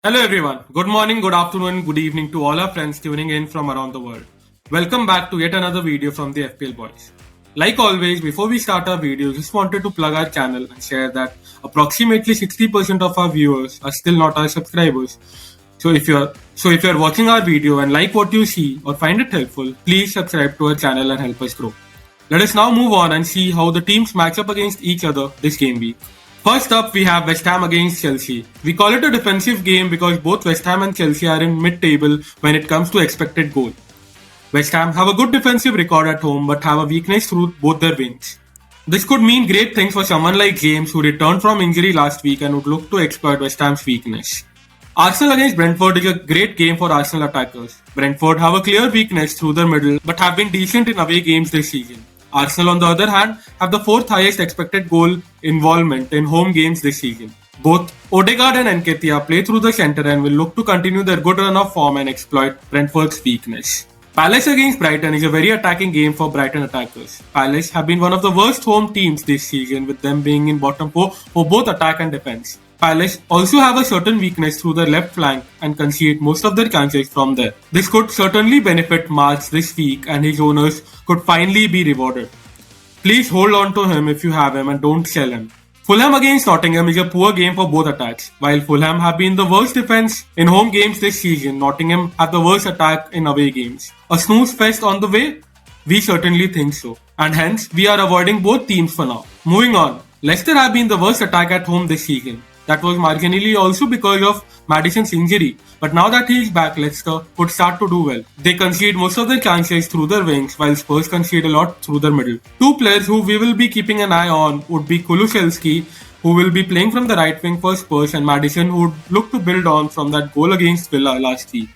Hello everyone. Good morning, good afternoon, good evening to all our friends tuning in from around the world. Welcome back to yet another video from the FPL Boys. Like always, before we start our video, just wanted to plug our channel and share that approximately 60% of our viewers are still not our subscribers. So if you're watching our video and like what you see or find it helpful, please subscribe to our channel and help us grow. Let us now move on and see how the teams match up against each other this game week. First up, we have West Ham against Chelsea. We call it a defensive game because both West Ham and Chelsea are in mid-table when it comes to expected goal. West Ham have a good defensive record at home but have a weakness through both their wings. This could mean great things for someone like James, who returned from injury last week and would look to exploit West Ham's weakness. Arsenal against Brentford is a great game for Arsenal attackers. Brentford have a clear weakness through their middle but have been decent in away games this season. Arsenal, on the other hand, have the fourth highest expected goal involvement in home games this season. Both Odegaard and Nketiah play through the centre and will look to continue their good run of form and exploit Brentford's weakness. Palace against Brighton is a very attacking game for Brighton attackers. Palace have been one of the worst home teams this season, with them being in bottom 4 for both attack and defence. Palace also have a certain weakness through their left flank and concede most of their chances from there. This could certainly benefit March this week and his owners could finally be rewarded. Please hold on to him if you have him and don't sell him. Fulham against Nottingham is a poor game for both attacks. While Fulham have been the worst defence in home games this season, Nottingham have the worst attack in away games. A snooze fest on the way? We certainly think so. And hence, we are avoiding both teams for now. Moving on, Leicester have been the worst attack at home this season. That was marginally also because of Maddison's injury. But now that he is back, Leicester could start to do well. They concede most of their chances through their wings, while Spurs concede a lot through their middle. Two players who we will be keeping an eye on would be Kulusevski, who will be playing from the right wing for Spurs, and Maddison, who would look to build on from that goal against Villa last week.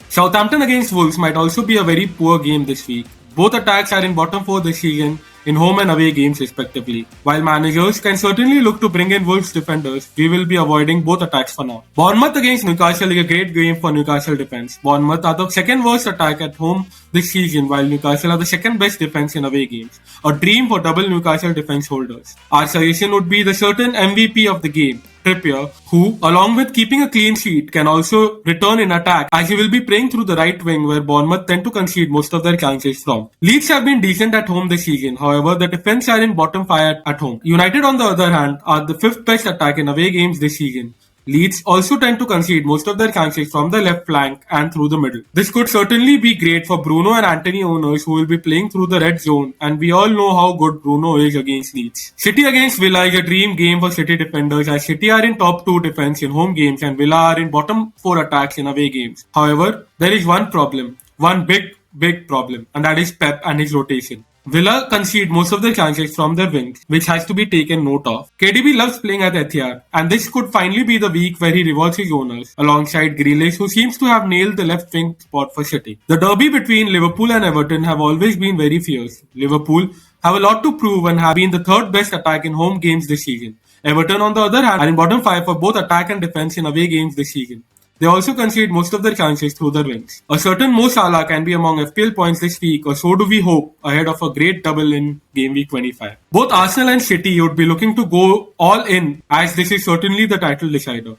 Southampton against Wolves might also be a very poor game this week. Both attacks are in bottom 4 this season, in home and away games respectively. While managers can certainly look to bring in Wolves defenders, we will be avoiding both attacks for now. Bournemouth against Newcastle is a great game for Newcastle defence. Bournemouth are the second worst attack at home this season, while Newcastle are the second best defence in away games. A dream for double Newcastle defence holders. Our suggestion would be the certain MVP of the game, Trippier, who, along with keeping a clean sheet, can also return in attack as he will be playing through the right wing where Bournemouth tend to concede most of their chances from. Leeds have been decent at home this season, however the defence are in bottom 5 at home. United, on the other hand, are the 5th best attack in away games this season. Leeds also tend to concede most of their chances from the left flank and through the middle. This could certainly be great for Bruno and Anthony owners who will be playing through the red zone, and we all know how good Bruno is against Leeds. City against Villa is a dream game for City defenders, as City are in top 2 defence in home games and Villa are in bottom 4 attacks in away games. However, there is one problem, one big problem, and that is Pep and his rotation. Villa concede most of their chances from their wings, which has to be taken note of. KDB loves playing at Etihad, and this could finally be the week where he rewards his owners, alongside Grealish, who seems to have nailed the left wing spot for City. The derby between Liverpool and Everton have always been very fierce. Liverpool have a lot to prove and have been the 3rd best attack in home games this season. Everton, on the other hand, are in bottom 5 for both attack and defence in away games this season. They also concede most of their chances through their wings. A certain Mo Salah can be among FPL points this week, or so do we hope, ahead of a great double in Game Week 25. Both Arsenal and City would be looking to go all in, as this is certainly the title decider.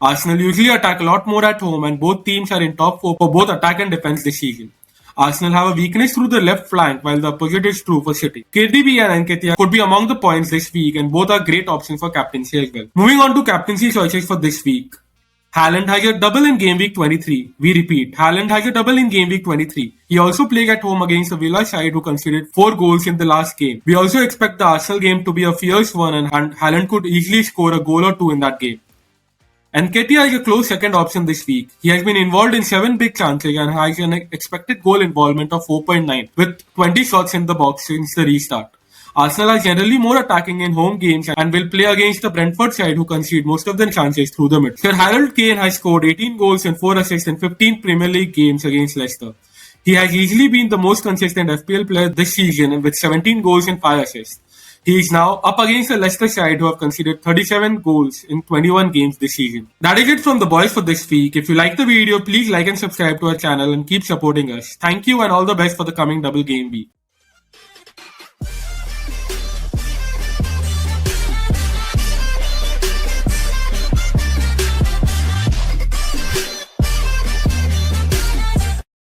Arsenal usually attack a lot more at home, and both teams are in top 4 for both attack and defence this season. Arsenal have a weakness through the left flank, while the opposite is true for City. KDB and Nketiah could be among the points this week, and both are great options for captaincy as well. Moving on to captaincy choices for this week. Haaland has a double in Game Week 23. We repeat, Haaland has a double in Game Week 23. He also played at home against the Villa side who conceded 4 goals in the last game. We also expect the Arsenal game to be a fierce one, and Haaland could easily score a goal or 2 in that game. Nketiah is a close second option this week. He has been involved in 7 big chances and has an expected goal involvement of 4.9 with 20 shots in the box since the restart. Arsenal are generally more attacking in home games and will play against the Brentford side who concede most of their chances through the middle. Sir Harold Kane has scored 18 goals and 4 assists in 15 Premier League games against Leicester. He has easily been the most consistent FPL player this season with 17 goals and 5 assists. He is now up against the Leicester side who have conceded 37 goals in 21 games this season. That is it from the boys for this week. If you like the video, please like and subscribe to our channel and keep supporting us. Thank you and all the best for the coming double game week.